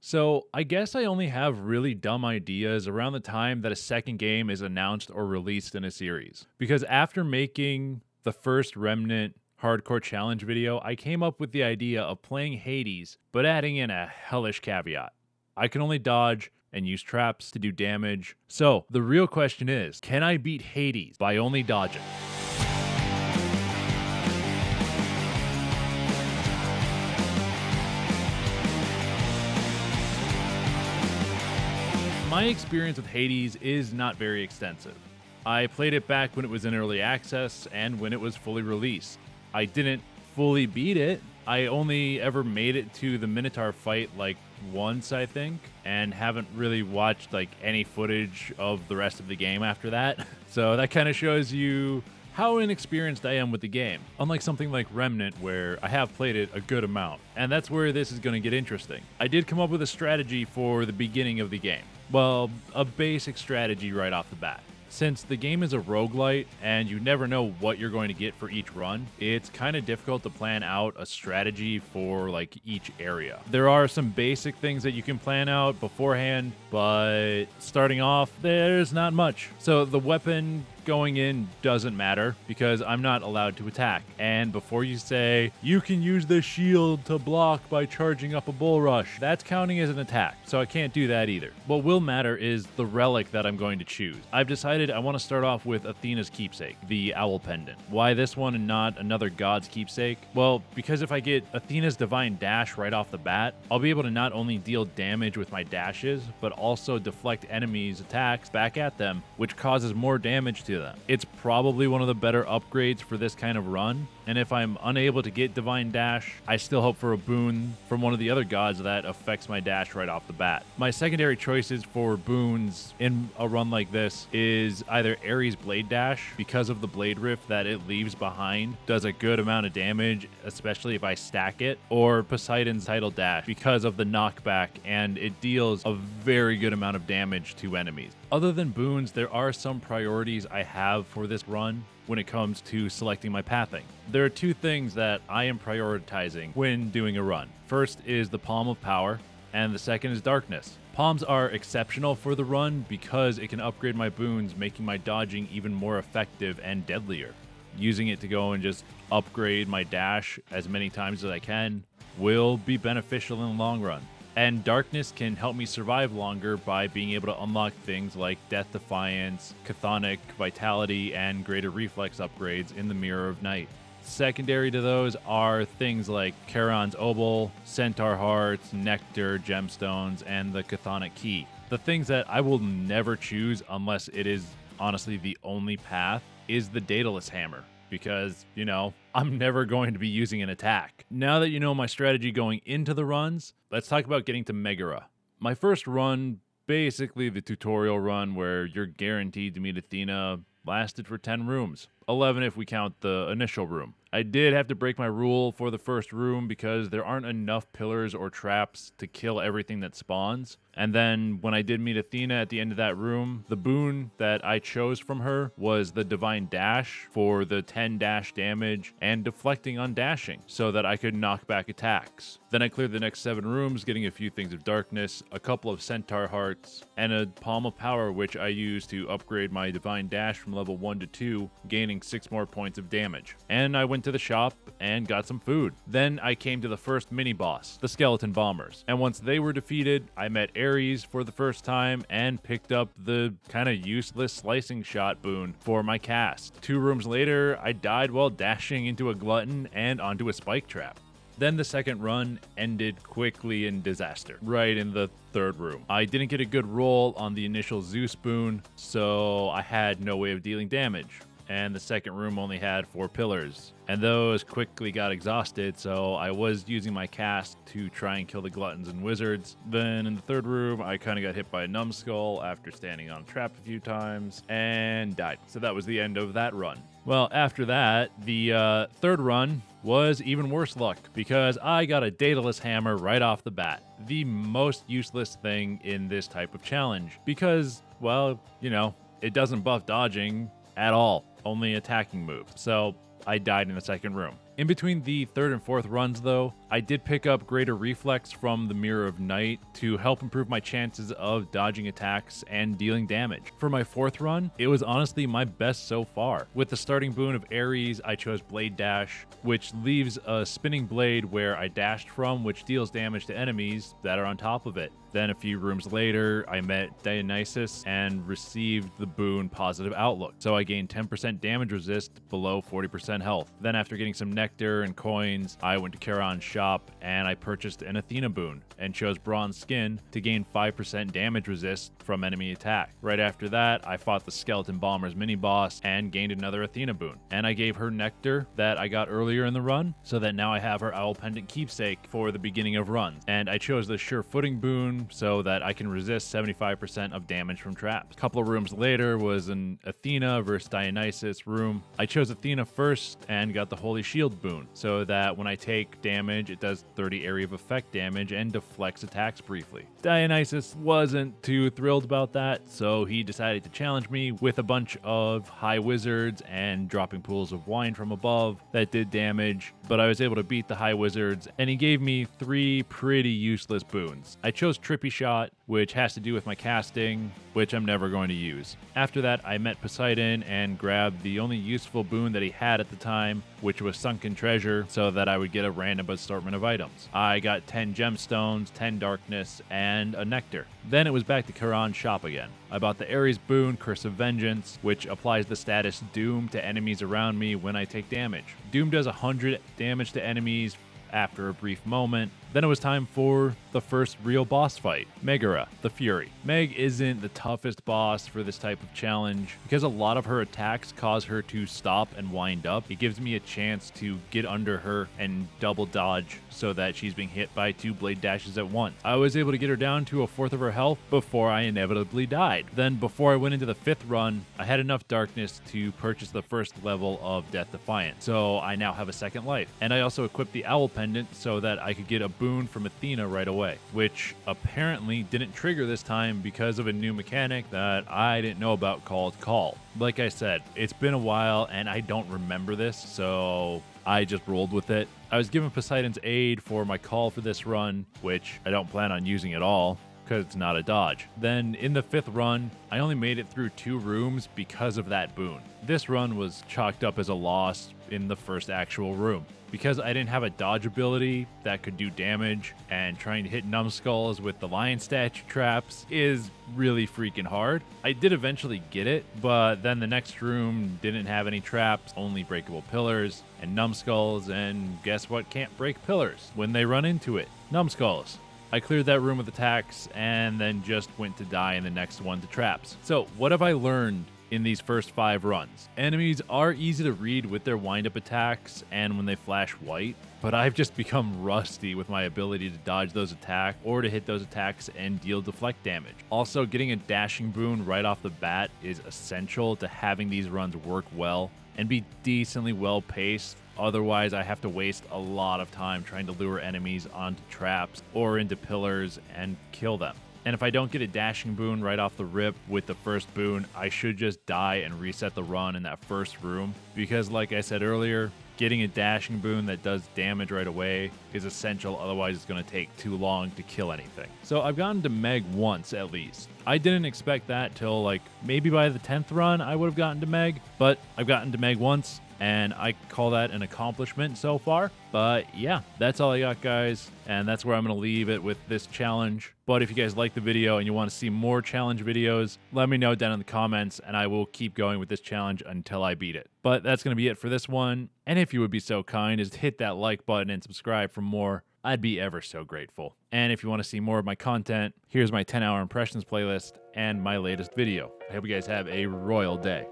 So, I guess I only have really dumb ideas around the time that a second game is announced or released in a series. Because after making the first Remnant Hardcore challenge video, I came up with the idea of playing Hades, but adding in a hellish caveat. I can only dodge and use traps to do damage. So, the real question is, can I beat Hades by only dodging? My experience with Hades is not very extensive. I played it back when it was in early access and when it was fully released. I didn't fully beat it. I only ever made it to the Minotaur fight like once, I think, and haven't really watched like any footage of the rest of the game after that. So that kind of shows you how inexperienced I am with the game. Unlike something like Remnant, where I have played it a good amount. And that's where this is going to get interesting. I did come up with a strategy for the beginning of the game. Well, a basic strategy right off the bat. Since the game is a roguelite and you never know what you're going to get for each run, it's kind of difficult to plan out a strategy for like each area. There are some basic things that you can plan out beforehand, but starting off, there's not much. So the weapon going in doesn't matter because I'm not allowed to attack. And before you say, you can use the shield to block by charging up a bull rush, that's counting as an attack, so I can't do that either. What will matter is the relic that I'm going to choose. I've decided I want to start off with Athena's keepsake, the owl pendant. Why this one and not another god's keepsake? Well, because if I get Athena's divine dash right off the bat, I'll be able to not only deal damage with my dashes, but also deflect enemies' attacks back at them, which causes more damage to them. It's probably one of the better upgrades for this kind of run, and if I'm unable to get Divine Dash, I still hope for a boon from one of the other gods that affects my dash right off the bat. My secondary choices for boons in a run like this is either Ares Blade Dash, because of the blade rift that it leaves behind, does a good amount of damage, especially if I stack it, or Poseidon's Tidal Dash, because of the knockback, and it deals a very good amount of damage to enemies. Other than boons, there are some priorities I have for this run when it comes to selecting my pathing. There are two things that I am prioritizing when doing a run. First is the Palm of Power, and the second is Darkness. Palms are exceptional for the run because it can upgrade my boons, making my dodging even more effective and deadlier. Using it to go and just upgrade my dash as many times as I can will be beneficial in the long run. And Darkness can help me survive longer by being able to unlock things like Death Defiance, Chthonic Vitality, and greater reflex upgrades in the Mirror of Night. Secondary to those are things like Charon's Obol, Centaur Hearts, Nectar, Gemstones, and the Chthonic Key. The things that I will never choose unless it is honestly the only path is the Daedalus Hammer. Because, I'm never going to be using an attack. Now that you know my strategy going into the runs, let's talk about getting to Megara. My first run, basically the tutorial run where you're guaranteed to meet Athena, lasted for 10 rooms. 11 if we count the initial room. I did have to break my rule for the first room because there aren't enough pillars or traps to kill everything that spawns. And then when I did meet Athena at the end of that room, the boon that I chose from her was the Divine Dash for the 10 dash damage and deflecting on dashing so that I could knock back attacks. Then I cleared the next 7 rooms, getting a few things of darkness, a couple of Centaur Hearts, and a Palm of Power, which I used to upgrade my Divine Dash from level 1 to 2, gaining 6 more points of damage. And I went to the shop and got some food. Then I came to the first mini-boss, the Skeleton Bombers. And once they were defeated, I met Ares for the first time and picked up the kind of useless slicing shot boon for my cast. 2 rooms later, I died while dashing into a glutton and onto a spike trap. Then the second run ended quickly in disaster, right in the 3rd room. I didn't get a good roll on the initial Zeus boon, so I had no way of dealing damage. And the second room only had 4 pillars, and those quickly got exhausted, so I was using my cast to try and kill the gluttons and wizards. Then in the 3rd room, I kind of got hit by a numbskull after standing on a trap a few times, and died. So that was the end of that run. Well, after that, the 3rd run was even worse luck, because I got a Daedalus Hammer right off the bat. The most useless thing in this type of challenge, because, well, it doesn't buff dodging at all. Only attacking move. So I died in the second room. In between the 3rd and 4th runs though, I did pick up greater reflex from the Mirror of Night to help improve my chances of dodging attacks and dealing damage. For my 4th run, it was honestly my best so far. With the starting boon of Ares, I chose Blade Dash, which leaves a spinning blade where I dashed from, which deals damage to enemies that are on top of it. Then a few rooms later, I met Dionysus and received the boon Positive Outlook. So I gained 10% damage resist below 40% health. Then after getting some nectar and coins, I went to Charon's shop and I purchased an Athena boon and chose Bronze Skin to gain 5% damage resist from enemy attack. Right after that, I fought the Skeleton Bomber's mini boss and gained another Athena boon. And I gave her nectar that I got earlier in the run, so that now I have her Owl Pendant keepsake for the beginning of runs. And I chose the Sure Footing boon so that I can resist 75% of damage from traps. A couple of rooms later was an Athena versus Dionysus room. I chose Athena first and got the Holy Shield boon, so that when I take damage, it does 30 area of effect damage and deflects attacks briefly. Dionysus wasn't too thrilled about that, so he decided to challenge me with a bunch of high wizards and dropping pools of wine from above that did damage, but I was able to beat the high wizards, and he gave me 3 pretty useless boons. I chose Trippy Shot, which has to do with my casting, which I'm never going to use. After that, I met Poseidon and grabbed the only useful boon that he had at the time, which was Sunken Treasure, so that I would get a random assortment of items. I got 10 gemstones, 10 darkness, and a nectar. Then it was back to Charon's shop again. I bought the Ares boon, Curse of Vengeance, which applies the status Doom to enemies around me when I take damage. Doom does 100 damage to enemies after a brief moment. Then it was time for the first real boss fight, Megara, the Fury. Meg isn't the toughest boss for this type of challenge because a lot of her attacks cause her to stop and wind up. It gives me a chance to get under her and double dodge so that she's being hit by 2 blade dashes at once. I was able to get her down to 1/4 of her health before I inevitably died. Then before I went into the 5th run, I had enough darkness to purchase the first level of Death Defiant, so I now have a second life. And I also equipped the Owl Pendant so that I could get a boon from Athena right away, which apparently didn't trigger this time because of a new mechanic that I didn't know about called Call. Like I said, it's been a while and I don't remember this, so I just rolled with it. I was given Poseidon's aid for my call for this run, which I don't plan on using at all because it's not a dodge. Then in the 5th run, I only made it through 2 rooms because of that boon. This run was chalked up as a loss in the first actual room. Because I didn't have a dodge ability that could do damage, and trying to hit numbskulls with the lion statue traps is really freaking hard. I did eventually get it, but then the next room didn't have any traps, only breakable pillars and numbskulls, and guess what can't break pillars when they run into it? Numbskulls. I cleared that room with attacks and then just went to die in the next one to traps. So what have I learned in these first 5 runs? Enemies are easy to read with their wind-up attacks and when they flash white, but I've just become rusty with my ability to dodge those attacks or to hit those attacks and deal deflect damage. Also, getting a dashing boon right off the bat is essential to having these runs work well and be decently well paced. Otherwise, I have to waste a lot of time trying to lure enemies onto traps or into pillars and kill them. And if I don't get a dashing boon right off the rip with the first boon, I should just die and reset the run in that first room. Because like I said earlier, getting a dashing boon that does damage right away is essential, otherwise it's going to take too long to kill anything. So I've gotten to Meg once at least. I didn't expect that till like maybe by the 10th run I would have gotten to Meg, but I've gotten to Meg once and I call that an accomplishment so far. But yeah, that's all I got, guys, and that's where I'm going to leave it with this challenge. But if you guys like the video and you want to see more challenge videos, let me know down in the comments, and I will keep going with this challenge until I beat it. But that's going to be it for this one, and if you would be so kind as to hit that like button and subscribe for more, I'd be ever so grateful. And if you want to see more of my content, here's my 10-hour impressions playlist and my latest video. I hope you guys have a royal day.